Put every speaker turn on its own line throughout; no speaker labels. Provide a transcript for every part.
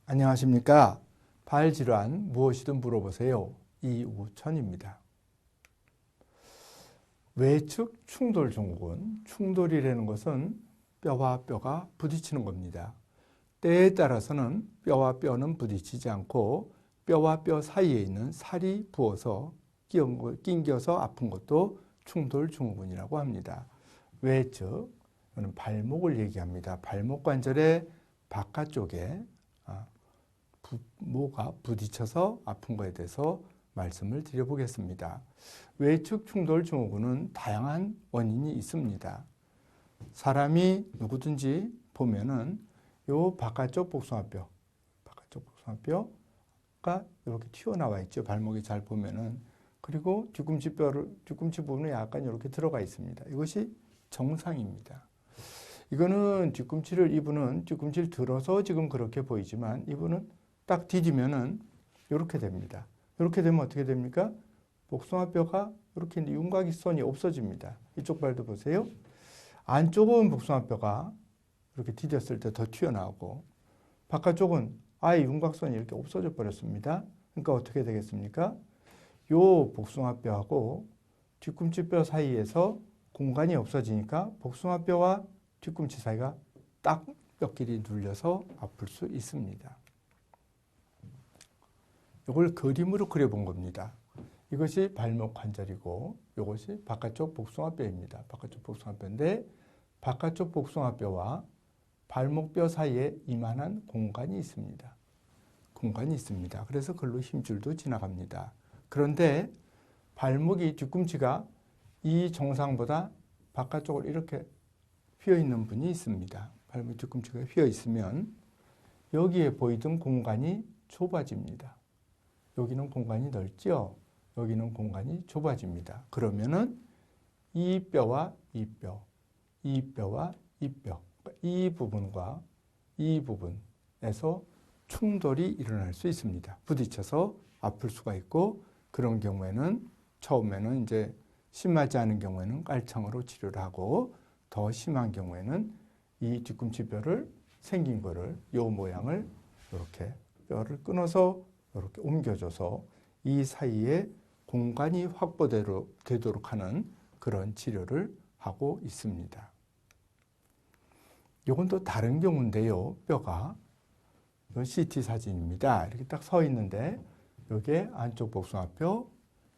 안녕하십니까. 발질환 무엇이든 물어보세요. 이우천입니다. 외측 충돌 증후군, 충돌이라는 것은 뼈와 뼈가 부딪히는 겁니다. 때에 따라서는 뼈와 뼈는 부딪히지 않고 뼈와 뼈 사이에 있는 살이 부어서 낑겨서 아픈 것도 충돌 증후군이라고 합니다. 외측, 이거는 발목을 얘기합니다. 발목 관절의 바깥쪽에 뭐가 부딪혀서 아픈 것에 대해서 말씀을 드려보겠습니다. 외측 충돌 증후군은 다양한 원인이 있습니다. 사람이 누구든지 보면은 요 바깥쪽 복숭아뼈가 이렇게 튀어나와 있죠. 발목이 잘 보면은. 그리고 뒤꿈치 부분에 약간 이렇게 들어가 있습니다. 이것이 정상입니다. 이분은 뒤꿈치를 들어서 지금 그렇게 보이지만 이분은 딱 디디면은 이렇게 됩니다. 이렇게 되면 어떻게 됩니까? 복숭아뼈가 이렇게 윤곽선이 없어집니다. 이쪽 발도 보세요. 안쪽은 복숭아뼈가 이렇게 디뎠을 때 더 튀어나오고 바깥쪽은 아예 윤곽선이 이렇게 없어져 버렸습니다. 그러니까 어떻게 되겠습니까? 요 복숭아뼈하고 뒤꿈치뼈 사이에서 공간이 없어지니까 복숭아뼈와 뒤꿈치 사이가 딱 뼈끼리 눌려서 아플 수 있습니다. 이걸 그림으로 그려본 겁니다. 이것이 발목 관절이고 이것이 바깥쪽 복숭아뼈입니다. 바깥쪽 복숭아뼈인데 바깥쪽 복숭아뼈와 발목뼈 사이에 이만한 공간이 있습니다. 그래서 그걸로 힘줄도 지나갑니다. 그런데 뒤꿈치가 이 정상보다 바깥쪽으로 이렇게 휘어 있는 분이 있습니다. 발목 뒤꿈치가 휘어 있으면 여기에 보이던 공간이 좁아집니다. 여기는 공간이 넓죠? 여기는 공간이 좁아집니다. 그러면은 이 뼈와 이 뼈, 이 뼈와 이 뼈, 이 부분과 이 부분에서 충돌이 일어날 수 있습니다. 부딪혀서 아플 수가 있고 그런 경우에는 처음에는 이제 심하지 않은 경우에는 깔창으로 치료를 하고 더 심한 경우에는 이 뒤꿈치 뼈를 생긴 거를 요 모양을 이렇게 뼈를 끊어서 이렇게 옮겨줘서 이 사이에 공간이 확보되도록 하는 그런 치료를 하고 있습니다. 이건 또 다른 경우인데요. 뼈가 이건 CT 사진입니다. 이렇게 딱 서 있는데 이게 안쪽 복숭아뼈,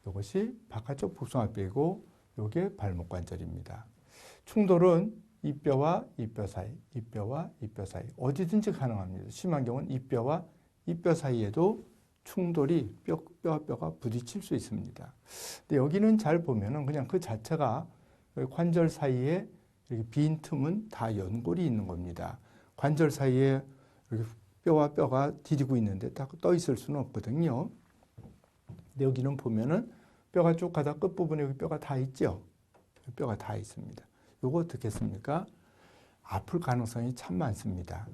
이것이 바깥쪽 복숭아뼈이고 이게 발목 관절입니다. 충돌은 이 뼈와 이 뼈 사이, 이 뼈와 이 뼈 사이 어디든지 가능합니다. 심한 경우는 이 뼈와 이 뼈 사이에도 충돌이 뼈와 뼈가 부딪힐 수 있습니다. 근데 여기는 잘 보면은 그냥 그 자체가 관절 사이에 이렇게 빈 틈은 다 연골이 있는 겁니다. 관절 사이에 이렇게 뼈와 뼈가 디디고 있는데 딱 떠 있을 수는 없거든요. 근데 여기는 보면은 뼈가 쭉 가다 끝부분에 여기 뼈가 다 있죠. 뼈가 다 있습니다. 요거 어떻겠습니까? 아플 가능성이 참 많습니다.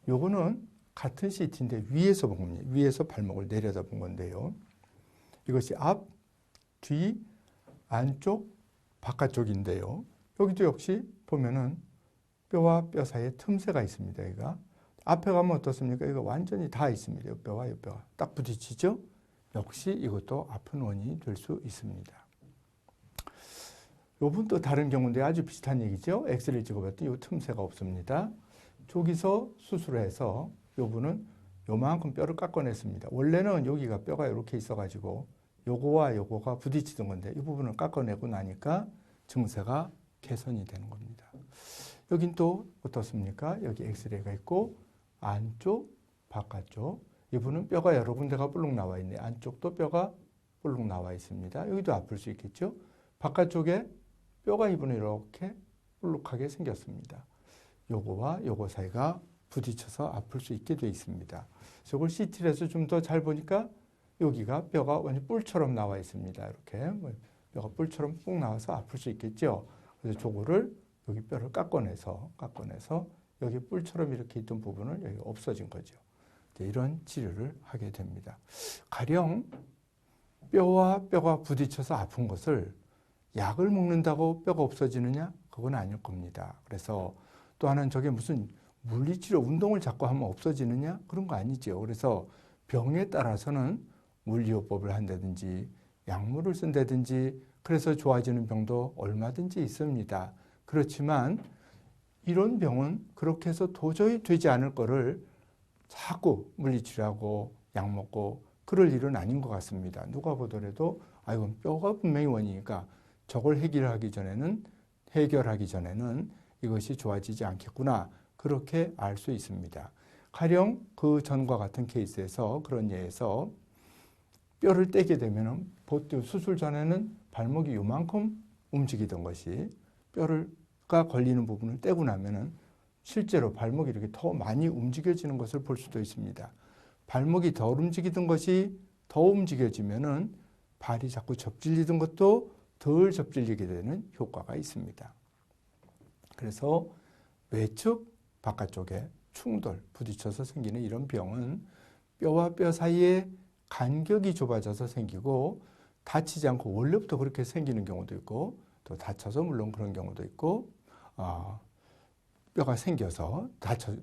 요거는 같은 CT인데 위에서 본 겁니다. 위에서 발목을 내려다 본 건데요. 이것이 앞, 뒤, 안쪽, 바깥쪽인데요. 여기도 역시 보면은 뼈와 뼈 사이에 틈새가 있습니다. 여기가. 앞에 가면 어떻습니까? 이거 완전히 다 있습니다. 이 뼈와 이 뼈가 딱 부딪히죠? 역시 이것도 아픈 원인이 될 수 있습니다. 요분 또 다른 경우인데 아주 비슷한 얘기죠. 엑스레이 찍어봤더니 이 틈새가 없습니다. 저기서 수술을 해서 요분은 요만큼 뼈를 깎아냈습니다. 원래는 여기가 뼈가 이렇게 있어가지고 요거와 요거가 부딪히던 건데 이 부분을 깎아내고 나니까 증세가 개선이 되는 겁니다. 여긴 또 어떻습니까? 여기 엑스레이가 있고 안쪽, 바깥쪽. 이분은 뼈가 여러 군데가 볼록 나와 있네. 안쪽도 뼈가 볼록 나와 있습니다. 여기도 아플 수 있겠죠? 바깥쪽에 뼈가 이분은 이렇게 볼록하게 생겼습니다. 요거와 요거 사이가 부딪혀서 아플 수 있게 되어 있습니다. 이걸 CT를 해서 좀 더 잘 보니까 여기가 뼈가 완전 뿔처럼 나와 있습니다. 이렇게 뼈가 뿔처럼 쭉 나와서 아플 수 있겠죠. 그래서 저거를 여기 뼈를 깎아내서 여기 뿔처럼 이렇게 있던 부분을 여기 없어진 거죠. 이런 치료를 하게 됩니다. 가령 뼈와 뼈가 부딪혀서 아픈 것을 약을 먹는다고 뼈가 없어지느냐? 그건 아닐 겁니다. 그래서 또 하나는 저게 무슨 물리치료, 운동을 자꾸 하면 없어지느냐? 그런 거 아니죠. 그래서 병에 따라서는 물리요법을 한다든지 약물을 쓴다든지 그래서 좋아지는 병도 얼마든지 있습니다. 그렇지만 이런 병은 그렇게 해서 도저히 되지 않을 거를 자꾸 물리치료하고 약 먹고 그럴 일은 아닌 것 같습니다. 누가 보더라도 아 이건 뼈가 분명히 원인이니까 저걸 해결하기 전에는 이것이 좋아지지 않겠구나 그렇게 알 수 있습니다. 가령 그 전과 같은 케이스에서 그런 예에서 뼈를 떼게 되면 보통 수술 전에는 발목이 요만큼 움직이던 것이 뼈가 걸리는 부분을 떼고 나면은 실제로 발목이 이렇게 더 많이 움직여지는 것을 볼 수도 있습니다. 발목이 덜 움직이던 것이 더 움직여지면은 발이 자꾸 접질리던 것도 덜 접질리게 되는 효과가 있습니다. 그래서 외측 바깥쪽에 충돌, 부딪혀서 생기는 이런 병은 뼈와 뼈 사이에 간격이 좁아져서 생기고 다치지 않고 원래부터 그렇게 생기는 경우도 있고 또 다쳐서 물론 그런 경우도 있고 뼈가 생겨서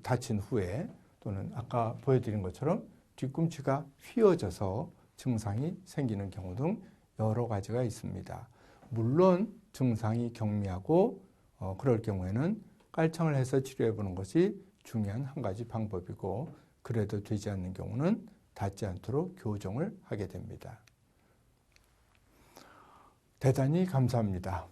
다친 후에 또는 아까 보여드린 것처럼 뒤꿈치가 휘어져서 증상이 생기는 경우 등 여러 가지가 있습니다. 물론 증상이 경미하고 그럴 경우에는 깔창을 해서 치료해 보는 것이 중요한 한 가지 방법이고 그래도 되지 않는 경우는 닿지 않도록 교정을 하게 됩니다. 대단히 감사합니다.